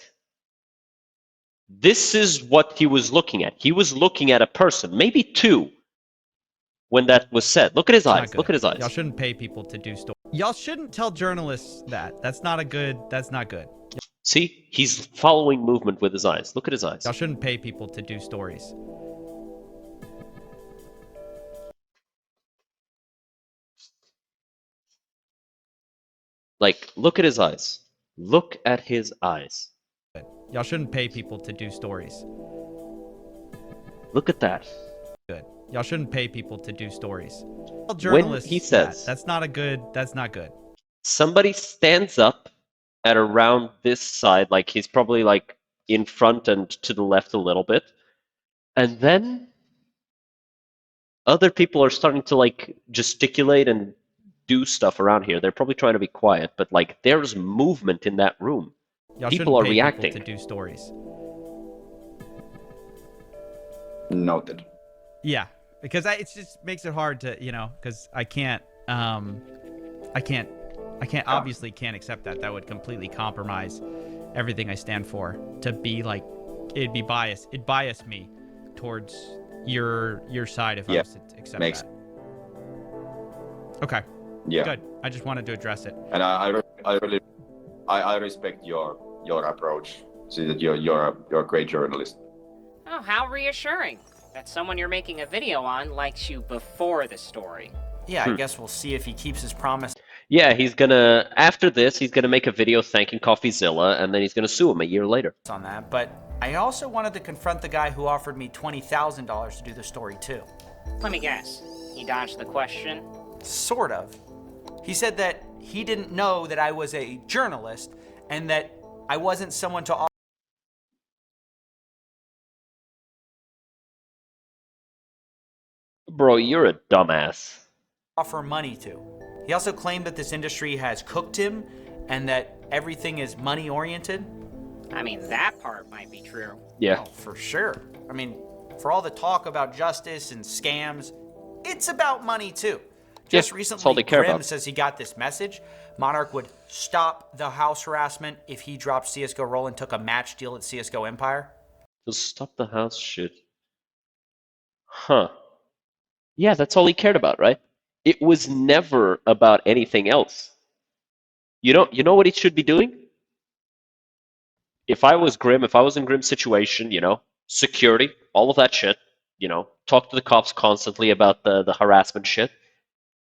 A: This is what he was looking at. He was looking at a person, maybe two, when that was said. Look at his eyes. Look at his eyes.
B: Y'all shouldn't pay people to do stories. Y'all shouldn't tell journalists that. That's not good.
A: See? He's following movement with his eyes. Look at his eyes.
B: Y'all shouldn't pay people to do stories.
A: Like, look at his eyes. Look at his eyes.
B: Y'all shouldn't pay people to do stories.
A: Look at that.
B: Good. Y'all shouldn't pay people to do stories. Tell
A: When he says
B: that's not good.
A: Somebody stands up at around this side, like he's probably like in front and to the left a little bit, and then other people are starting to like gesticulate and do stuff around here. They're probably trying to be quiet, but like there's movement in that room.
B: Y'all
A: People are
B: shouldn't pay
A: reacting.
B: people to do stories.
G: Noted.
B: Yeah, because it just makes it hard to, because I can't obviously can't accept that. That would completely compromise everything I stand for. To be like, it'd be biased. It'd bias me towards your side if I was to accept that. Okay.
G: Yeah.
B: Good. I just wanted to address it.
G: And I respect your approach. See that you're a great journalist.
D: Oh, how reassuring that someone you're making a video on likes you before the story.
J: Yeah, I guess we'll see if he keeps his promise.
A: Yeah, after this, he's gonna make a video thanking CoffeeZilla, and then he's gonna sue him a year later.
J: On that, but I also wanted to confront the guy who offered me $20,000 to do the story too.
D: Let me guess. He dodged the question?
J: Sort of. He said that he didn't know that I was a journalist and that I wasn't someone to
A: Bro, you're a dumbass.
J: offer money to. He also claimed that this industry has cooked him and that everything is money oriented.
D: I mean, that part might be true.
A: Yeah.
J: Oh, for sure. I mean, for all the talk about justice and scams, it's about money too. Just
A: that's all
J: recently,
A: they care
J: Grim
A: about.
J: says he got this message. Monarch would stop the house harassment if he dropped CSGO Roll and took a match deal at CSGO Empire.
A: Just stop the house shit. Huh. Yeah, that's all he cared about, right? It was never about anything else. You know what he should be doing? If I was Grim, if I was in Grim's situation, security, all of that shit, talk to the cops constantly about the harassment shit.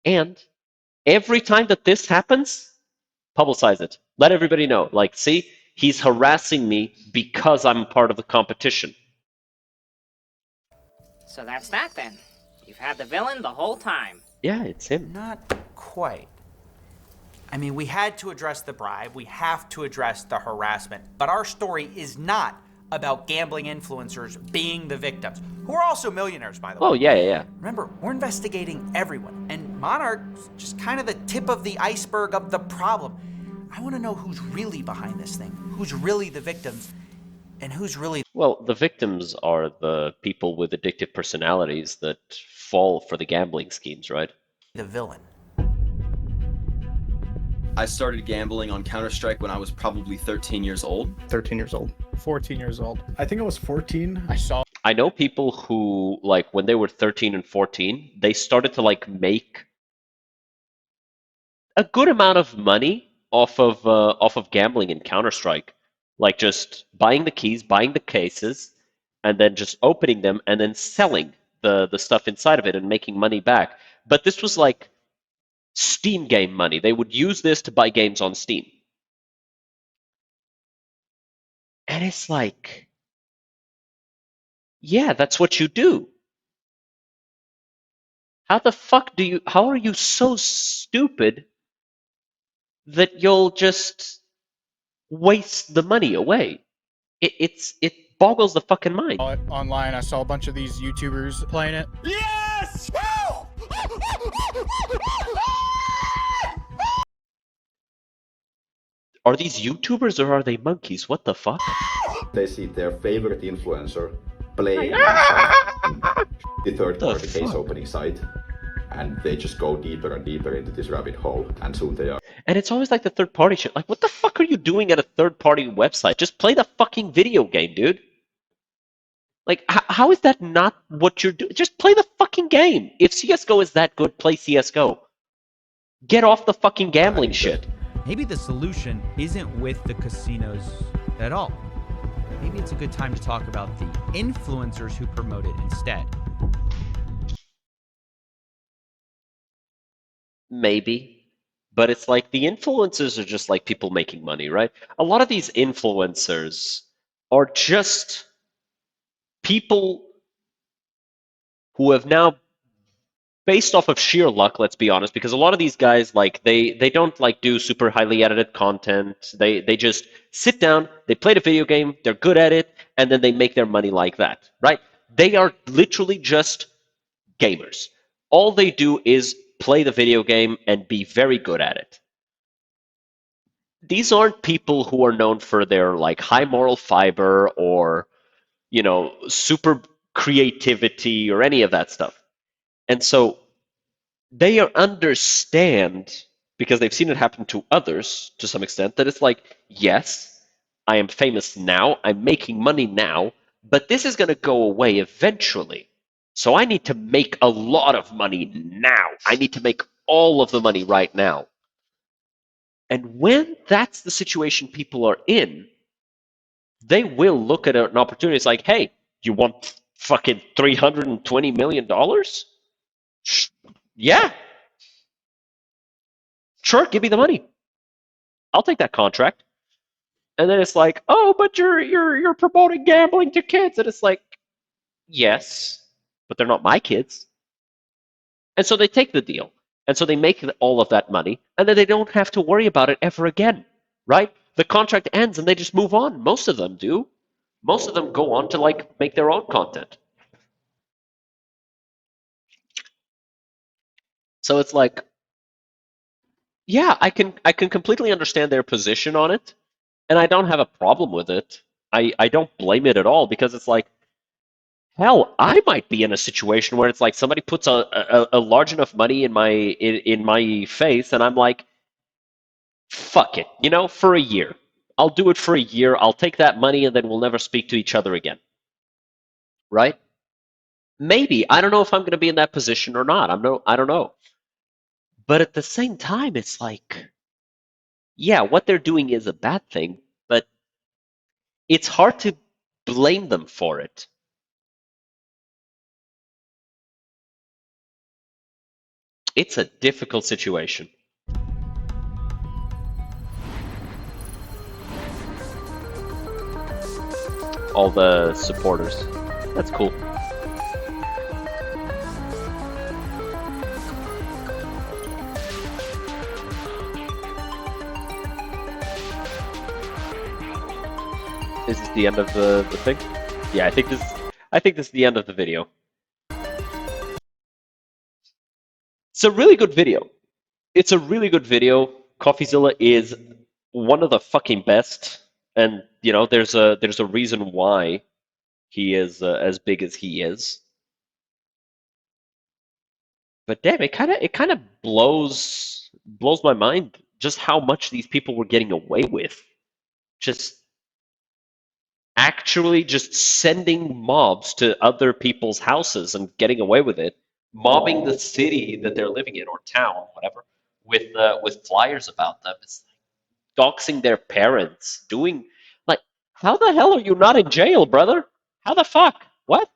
A: And every time that this happens, publicize it. Let everybody know. Like, see, he's harassing me because I'm part of the competition.
D: So that's that then. You've had the villain the whole time.
A: Yeah, it's him.
J: Not quite. I mean, we had to address the bribe, we have to address the harassment, but our story is not about gambling influencers being the victims, who are also millionaires, by the way.
A: Oh, yeah.
J: Remember, we're investigating everyone, and Monarch's just kind of the tip of the iceberg of the problem. I want to know who's really behind this thing, who's really the victims, and who's really...
A: Well, the victims are the people with addictive personalities that fall for the gambling schemes, right?
J: the villain.
M: I started gambling on Counter-Strike when I was probably 13 years old.
N: 13 years old. 14 years old. I think I was 14.
A: I know people who, like, when they were 13 and 14, they started to, like, make a good amount of money off of gambling in Counter-Strike. Like, just buying the keys, buying the cases, and then just opening them and then selling the stuff inside of it and making money back. But this was like Steam game money. They would use this to buy games on Steam. And it's like, yeah, that's what you do. How are you so stupid that you'll just waste the money away? It boggles the fucking mind.
N: Online, I saw a bunch of these YouTubers playing it.
K: Yes!
A: Are these YouTubers or are they monkeys? What the fuck?
E: They see their favorite influencer playing the third-party case opening site, and they just go deeper and deeper into this rabbit hole, and soon they are.
A: And it's always like the third party shit. Like, what the fuck are you doing at a third party website? Just play the fucking video game, dude. Like, how is that not what you're doing? Just play the fucking game. If CSGO is that good, play CSGO. Get off the fucking gambling shit.
B: Maybe the solution isn't with the casinos at all. Maybe it's a good time to talk about the influencers who promote it instead.
A: Maybe. But it's like the influencers are just like people making money, right? A lot of these influencers are just people who have now, based off of sheer luck, let's be honest, because a lot of these guys, like, they don't like do super highly edited content. They just sit down, they play the video game, they're good at it, and then they make their money like that, right? They are literally just gamers. All they do is play the video game and be very good at it. These aren't people who are known for their like high moral fiber or, super creativity or any of that stuff. And so they understand, because they've seen it happen to others to some extent, that it's like, yes, I am famous now, I'm making money now, but this is going to go away eventually. So I need to make a lot of money now. I need to make all of the money right now. And when that's the situation people are in, they will look at an opportunity. It's like, hey, you want fucking $320 million? Yeah. Sure, give me the money. I'll take that contract. And then it's like, oh, but you're promoting gambling to kids. And it's like, yes, but they're not my kids. And so they take the deal. And so they make all of that money, and then they don't have to worry about it ever again, right? The contract ends and they just move on. Most of them do. Most of them go on to like make their own content. So it's like, yeah, I can completely understand their position on it, and I don't have a problem with it. I don't blame it at all, because it's like, Hell, I might be in a situation where it's like somebody puts a large enough money in my face, and I'm like, fuck it, you know, for a year. I'll do it for a year. I'll take that money, and then we'll never speak to each other again. Right? Maybe. I don't know if I'm going to be in that position or not. I don't know. But at the same time, it's like, yeah, what they're doing is a bad thing, but it's hard to blame them for it. It's a difficult situation. All the supporters. That's cool. Is this the end of the thing? Yeah, I think this is the end of the video. It's a really good video. It's a really good video. CoffeeZilla is one of the fucking best, and you know, there's a reason why he is as big as he is. But damn, it kind of blows my mind just how much these people were getting away with. Just actually just sending mobs to other people's houses and getting away with it, mobbing the city that they're living in or town, whatever, with flyers about them. It's like doxing their parents, doing like, how the hell are you not in jail, brother? How the fuck? What?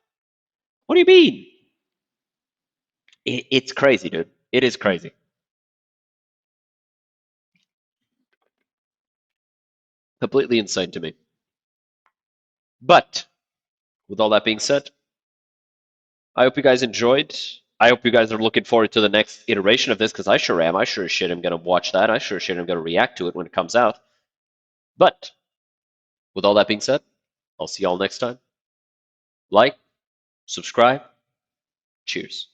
A: What do you mean? It's crazy, dude. It is crazy. Completely insane to me. But with all that being said, I hope you guys enjoyed. I hope you guys are looking forward to the next iteration of this, because I sure am. I sure as shit am going to watch that. I sure as shit am going to react to it when it comes out. But with all that being said, I'll see y'all next time. Like, subscribe. Cheers.